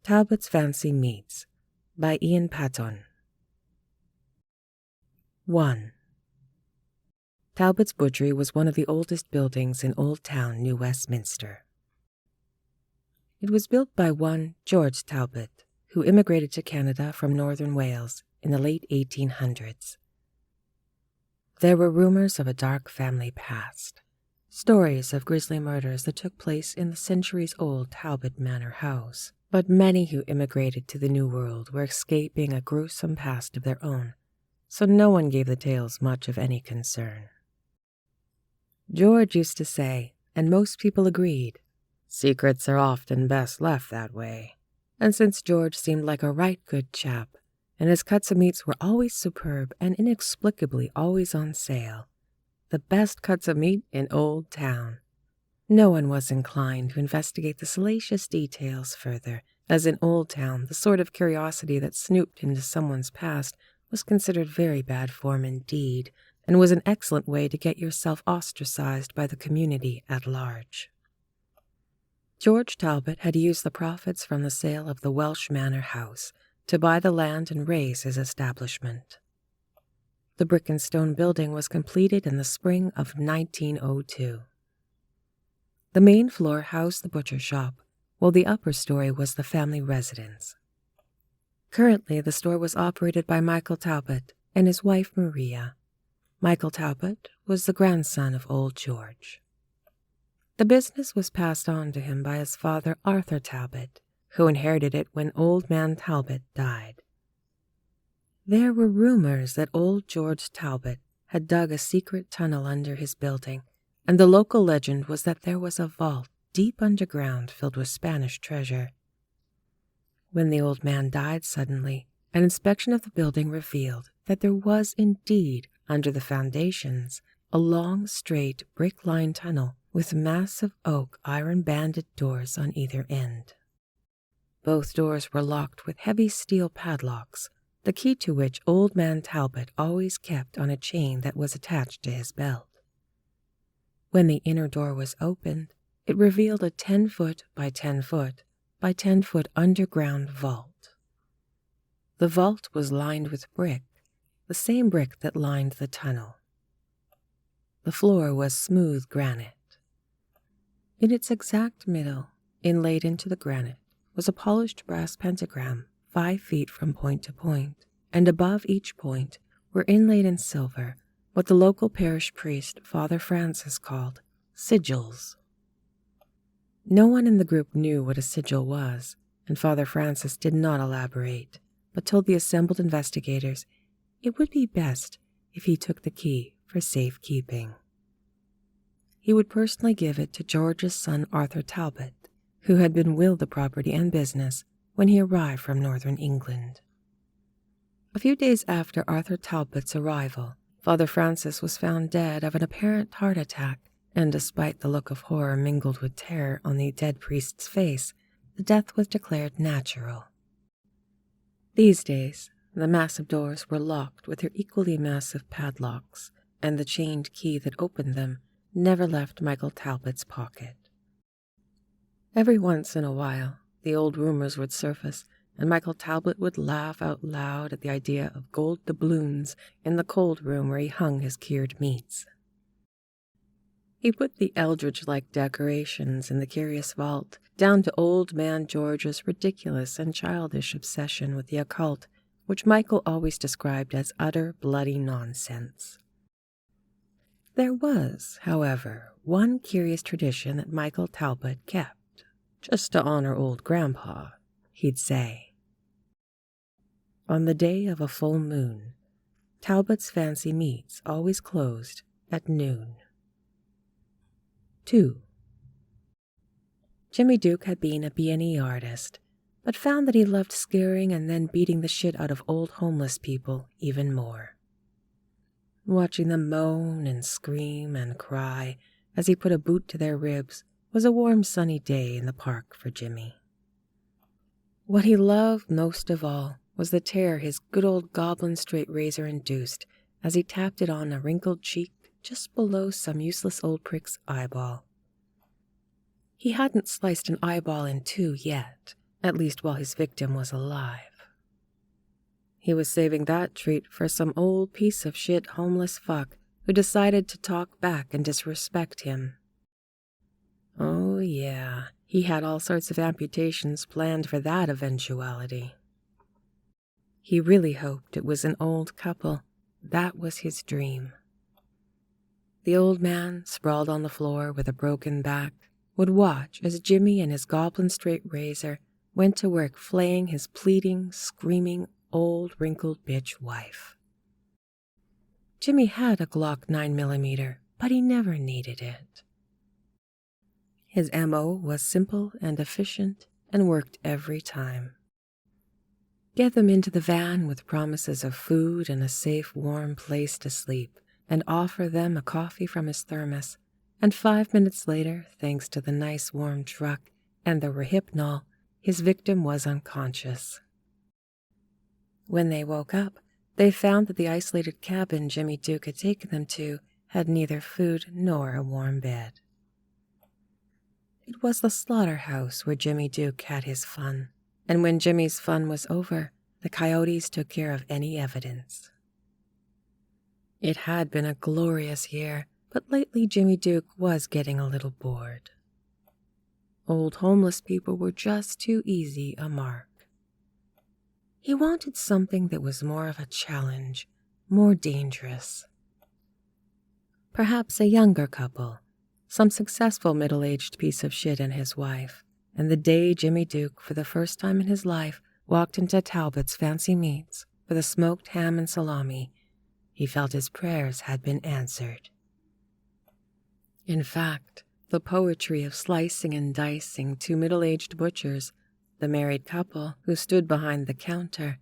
Talbot's Fancy Meats by Ian Patton. 1. Talbot's butchery was one of the oldest buildings in Old Town, New Westminster. It was built by one George Talbot, who immigrated to Canada from northern Wales in the late 1800s. There were rumors of a dark family past, stories of grisly murders that took place in the centuries-old Talbot Manor house, but many who immigrated to the New World were escaping a gruesome past of their own, so no one gave the tales much of any concern. George used to say, and most people agreed, secrets are often best left that way. And since George seemed like a right good chap, and his cuts of meats were always superb and inexplicably always on sale, the best cuts of meat in Old Town, no one was inclined to investigate the salacious details further, as in Old Town the sort of curiosity that snooped into someone's past was considered very bad form indeed, and was an excellent way to get yourself ostracized by the community at large. George Talbot had used the profits from the sale of the Welsh Manor house to buy the land and raise his establishment. The brick and stone building was completed in the spring of 1902. The main floor housed the butcher shop, while the upper story was the family residence. Currently, the store was operated by Michael Talbot and his wife Maria. Michael Talbot was the grandson of old George. The business was passed on to him by his father Arthur Talbot, who inherited it when old man Talbot died. There were rumors that old George Talbot had dug a secret tunnel under his building, and the local legend was that there was a vault deep underground filled with Spanish treasure. When the old man died suddenly, an inspection of the building revealed that there was indeed, under the foundations, a long, straight, brick-lined tunnel with massive oak iron-banded doors on either end. Both doors were locked with heavy steel padlocks, the key to which old man Talbot always kept on a chain that was attached to his belt. When the inner door was opened, it revealed a 10-foot by 10-foot by 10-foot underground vault. The vault was lined with brick, the same brick that lined the tunnel. The floor was smooth granite. In its exact middle, inlaid into the granite, was a polished brass pentagram 5 feet from point to point, and above each point were inlaid in silver what the local parish priest, Father Francis, called sigils. No one in the group knew what a sigil was, and Father Francis did not elaborate, but told the assembled investigators it would be best if he took the key for safekeeping. He would personally give it to George's son Arthur Talbot, who had been willed the property and business when he arrived from northern England. A few days after Arthur Talbot's arrival, Father Francis was found dead of an apparent heart attack, and despite the look of horror mingled with terror on the dead priest's face, the death was declared natural. These days, the massive doors were locked with their equally massive padlocks, and the chained key that opened them never left Michael Talbot's pocket. Every once in a while, the old rumors would surface, and Michael Talbot would laugh out loud at the idea of gold doubloons in the cold room where he hung his cured meats. He put the Eldridge-like decorations in the curious vault down to old man George's ridiculous and childish obsession with the occult, which Michael always described as utter bloody nonsense. There was, however, one curious tradition that Michael Talbot kept, just to honor old Grandpa, he'd say. On the day of a full moon, Talbot's Fancy Meats always closed at noon. 2. Jimmy Duke had been a B&E artist, but found that he loved scaring and then beating the shit out of old homeless people even more. Watching them moan and scream and cry as he put a boot to their ribs was a warm sunny day in the park for Jimmy. What he loved most of all was the tear his good old goblin straight razor induced as he tapped it on a wrinkled cheek just below some useless old prick's eyeball. He hadn't sliced an eyeball in two yet, at least while his victim was alive. He was saving that treat for some old piece of shit homeless fuck who decided to talk back and disrespect him. Oh yeah, he had all sorts of amputations planned for that eventuality. He really hoped it was an old couple. That was his dream. The old man, sprawled on the floor with a broken back, would watch as Jimmy and his goblin straight razor went to work flaying his pleading, screaming, old wrinkled bitch wife. Jimmy had a Glock 9mm, but he never needed it. His MO was simple and efficient and worked every time. Get them into the van with promises of food and a safe, warm place to sleep, and offer them a coffee from his thermos, and 5 minutes later, thanks to the nice warm truck and the Rohypnol, his victim was unconscious. When they woke up, they found that the isolated cabin Jimmy Duke had taken them to had neither food nor a warm bed. It was the slaughterhouse where Jimmy Duke had his fun, and when Jimmy's fun was over, the coyotes took care of any evidence. It had been a glorious year, but lately Jimmy Duke was getting a little bored. Old homeless people were just too easy a mark. He wanted something that was more of a challenge, more dangerous. Perhaps a younger couple, some successful middle-aged piece of shit and his wife, and the day Jimmy Duke, for the first time in his life, walked into Talbot's fancy meats with a smoked ham and salami, he felt his prayers had been answered. In fact, the poetry of slicing and dicing two middle-aged butchers, the married couple who stood behind the counter,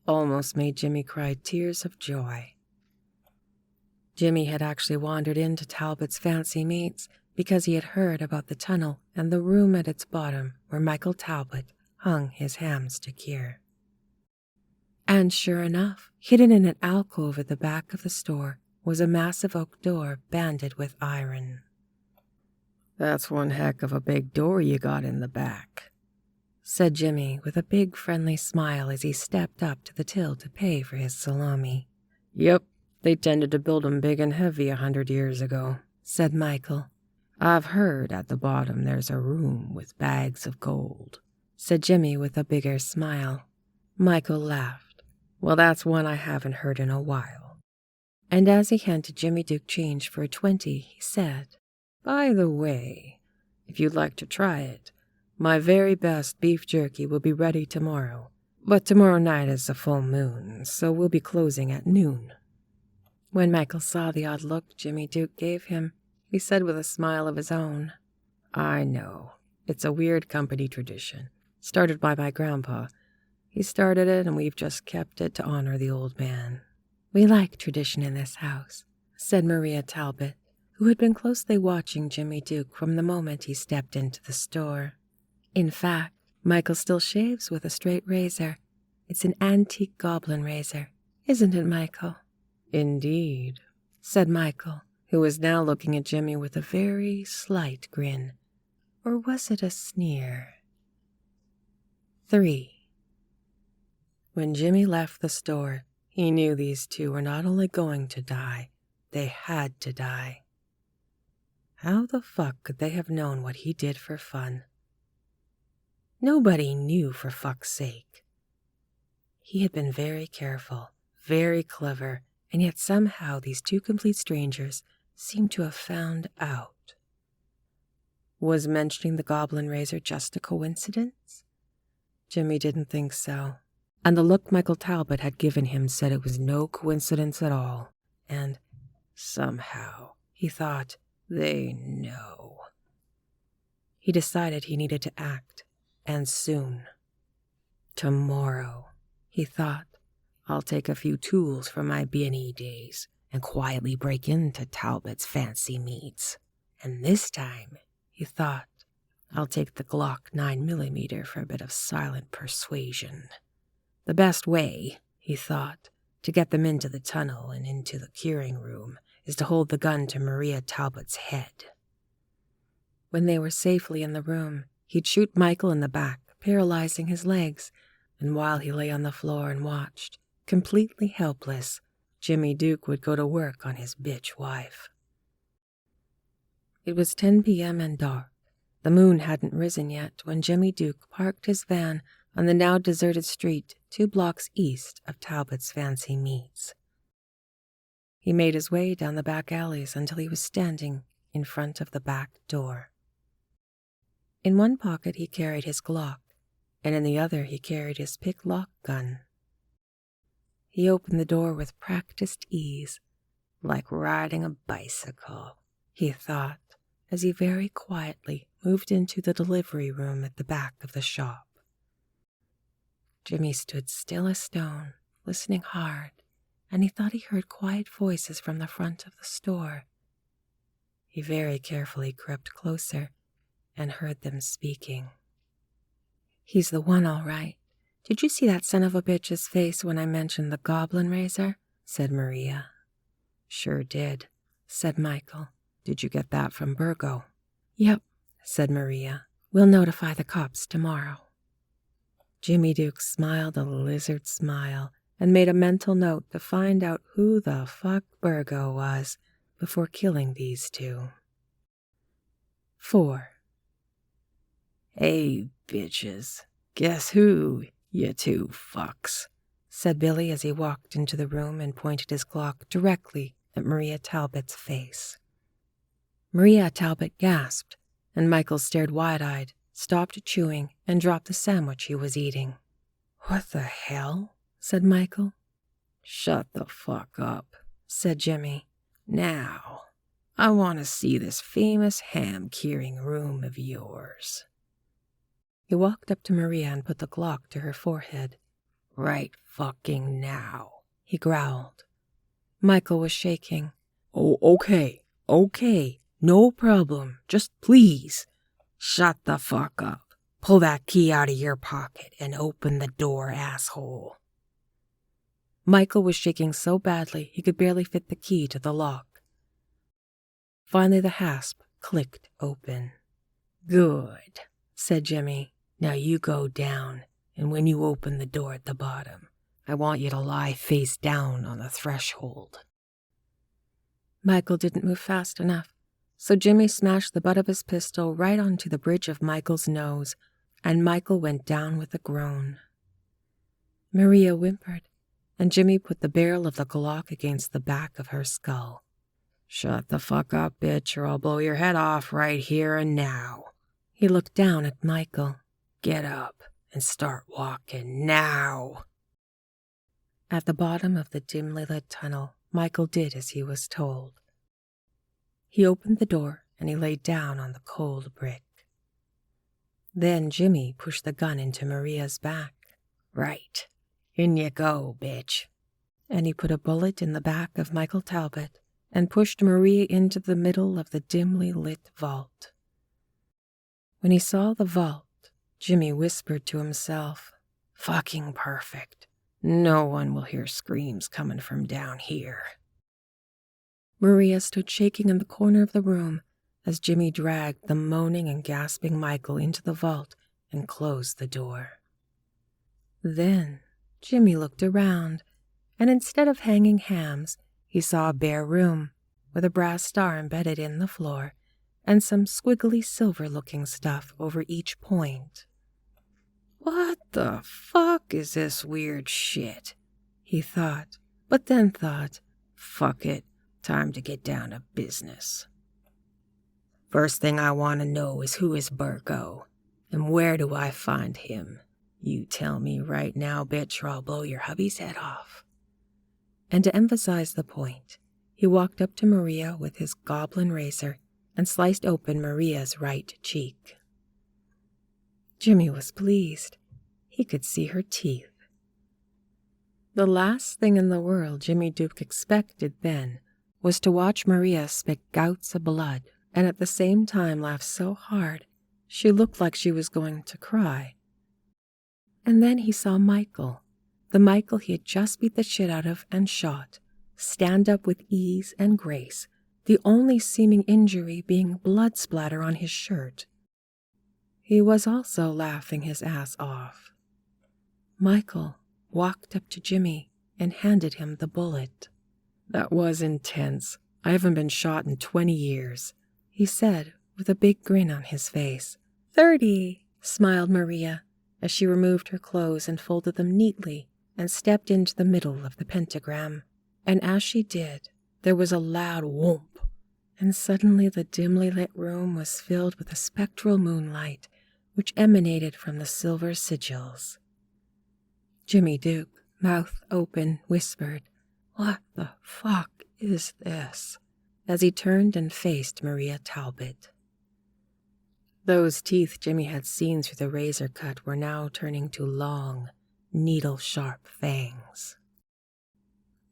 almost made Jimmy cry tears of joy. Jimmy had actually wandered into Talbot's fancy meats because he had heard about the tunnel and the room at its bottom where Michael Talbot hung his hams to cure. And sure enough, hidden in an alcove at the back of the store was a massive oak door banded with iron. "That's one heck of a big door you got in the back," said Jimmy with a big friendly smile as he stepped up to the till to pay for his salami. "Yep, they tended to build 'em big and heavy 100 years ago," said Michael. "I've heard at the bottom there's a room with bags of gold," said Jimmy with a bigger smile. Michael laughed. "Well, that's one I haven't heard in a while." And as he handed Jimmy Duke change for a 20, he said, "By the way, if you'd like to try it, my very best beef jerky will be ready tomorrow. But tomorrow night is a full moon, so we'll be closing at noon." When Michael saw the odd look Jimmy Duke gave him, he said with a smile of his own, "I know. It's a weird company tradition, started by my grandpa. He started it, and we've just kept it to honor the old man." "We like tradition in this house," said Maria Talbot, who had been closely watching Jimmy Duke from the moment he stepped into the store. In fact, Michael still shaves with a straight razor. It's an antique goblin razor, isn't it, Michael? "Indeed," said Michael, who was now looking at Jimmy with a very slight grin. Or was it a sneer? 3. When Jimmy left the store, he knew these two were not only going to die, they had to die. How the fuck could they have known what he did for fun? Nobody knew, for fuck's sake. He had been very careful, very clever, and yet somehow these two complete strangers seemed to have found out. Was mentioning the goblin razor just a coincidence? Jimmy didn't think so, and the look Michael Talbot had given him said it was no coincidence at all, and somehow, he thought, they know. He decided he needed to act, and soon. Tomorrow, he thought, I'll take a few tools from my B&E days and quietly break into Talbot's fancy meats. And this time, he thought, I'll take the Glock 9mm for a bit of silent persuasion. The best way, he thought, to get them into the tunnel and into the curing room is to hold the gun to Maria Talbot's head. When they were safely in the room, he'd shoot Michael in the back paralyzing his legs, and while he lay on the floor and watched, completely helpless, Jimmy Duke would go to work on his bitch wife. It was 10 p.m. and dark. The moon hadn't risen yet when Jimmy Duke parked his van on the now deserted street 2 blocks east of Talbot's Fancy Meats. He made his way down the back alleys until he was standing in front of the back door. In one pocket he carried his Glock, and in the other he carried his pick-lock gun. He opened the door with practiced ease, like riding a bicycle, he thought, as he very quietly moved into the delivery room at the back of the shop. Jimmy stood still as stone, listening hard, and he thought he heard quiet voices from the front of the store. He very carefully crept closer and heard them speaking. "He's the one, all right. Did you see that son of a bitch's face when I mentioned the goblin razor?" said Maria. "Sure did," said Michael. "Did you get that from Burgo?" "Yep," said Maria. "We'll notify the cops tomorrow." Jimmy Duke smiled a lizard smile and made a mental note to find out who the fuck Burgo was before killing these two. 4. "Hey, bitches, guess who, you two fucks," said Billy as he walked into the room and pointed his Glock directly at Maria Talbot's face. Maria Talbot gasped, and Michael stared wide-eyed, stopped chewing, and dropped the sandwich he was eating. "What the hell?" said Michael. "Shut the fuck up," said Jimmy. "Now, I want to see this famous ham-curing room of yours." He walked up to Maria and put the Glock to her forehead. "Right fucking now," he growled. Michael was shaking. "Oh, okay, no problem, just please. Shut the fuck up. Pull that key out of your pocket and open the door, asshole." Michael was shaking so badly he could barely fit the key to the lock. Finally, the hasp clicked open. "Good," said Jimmy. "Now you go down, and when you open the door at the bottom, I want you to lie face down on the threshold." Michael didn't move fast enough, so Jimmy smashed the butt of his pistol right onto the bridge of Michael's nose, and Michael went down with a groan. Maria whimpered, and Jimmy put the barrel of the Glock against the back of her skull. "Shut the fuck up, bitch, or I'll blow your head off right here and now." He looked down at Michael. "Get up and start walking now." At the bottom of the dimly lit tunnel, Michael did as he was told. He opened the door and he lay down on the cold brick. Then Jimmy pushed the gun into Maria's back. "Right, in you go, bitch." And he put a bullet in the back of Michael Talbot and pushed Maria into the middle of the dimly lit vault. When he saw the vault, Jimmy whispered to himself, "Fucking perfect. No one will hear screams coming from down here." Maria stood shaking in the corner of the room as Jimmy dragged the moaning and gasping Michael into the vault and closed the door. Then Jimmy looked around, and instead of hanging hams, he saw a bare room with a brass star embedded in the floor and some squiggly silver-looking stuff over each point. "What the fuck is this weird shit?" he thought, but then thought, "Fuck it, time to get down to business. First thing I want to know is who is Burgo, and where do I find him? You tell me right now, bitch, or I'll blow your hubby's head off." And to emphasize the point, he walked up to Maria with his goblin razor and sliced open Maria's right cheek. Jimmy was pleased. He could see her teeth. The last thing in the world Jimmy Duke expected then was to watch Maria spit gouts of blood and at the same time laugh so hard she looked like she was going to cry. And then he saw Michael, the Michael he had just beat the shit out of and shot, stand up with ease and grace, the only seeming injury being blood splatter on his shirt. He was also laughing his ass off. Michael walked up to Jimmy and handed him the bullet. "That was intense. I haven't been shot in 20 years, he said with a big grin on his face. 30, smiled Maria as she removed her clothes and folded them neatly and stepped into the middle of the pentagram. And as she did, there was a loud whoomp, and suddenly the dimly lit room was filled with a spectral moonlight which emanated from the silver sigils. Jimmy Duke, mouth open, whispered, "What the fuck is this?" as he turned and faced Maria Talbot. Those teeth Jimmy had seen through the razor cut were now turning to long, needle-sharp fangs.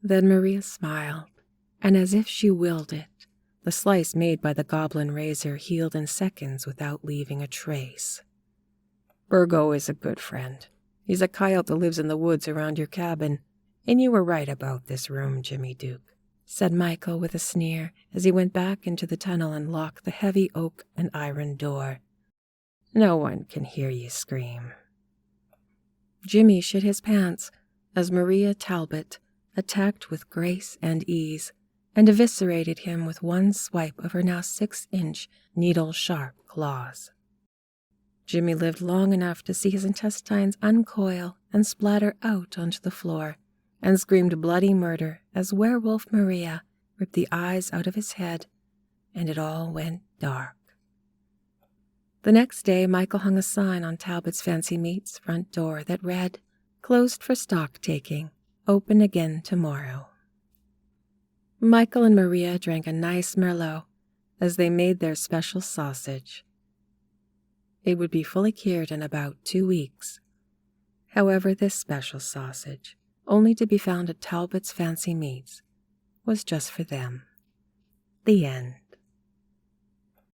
Then Maria smiled, and as if she willed it, the slice made by the goblin razor healed in seconds without leaving a trace. "Virgo is a good friend. He's a coyote that lives in the woods around your cabin, and you were right about this room, Jimmy Duke," said Michael with a sneer as he went back into the tunnel and locked the heavy oak and iron door. "No one can hear you scream." Jimmy shit his pants as Maria Talbot attacked with grace and ease and eviscerated him with one swipe of her now 6-inch needle-sharp claws. Jimmy lived long enough to see his intestines uncoil and splatter out onto the floor, and screamed bloody murder as werewolf Maria ripped the eyes out of his head, and it all went dark. The next day, Michael hung a sign on Talbot's Fancy Meats front door that read, "Closed for stock taking, open again tomorrow." Michael and Maria drank a nice Merlot as they made their special sausage. It would be fully cured in about 2 weeks. However, this special sausage, only to be found at Talbot's Fancy Meats, was just for them. The end.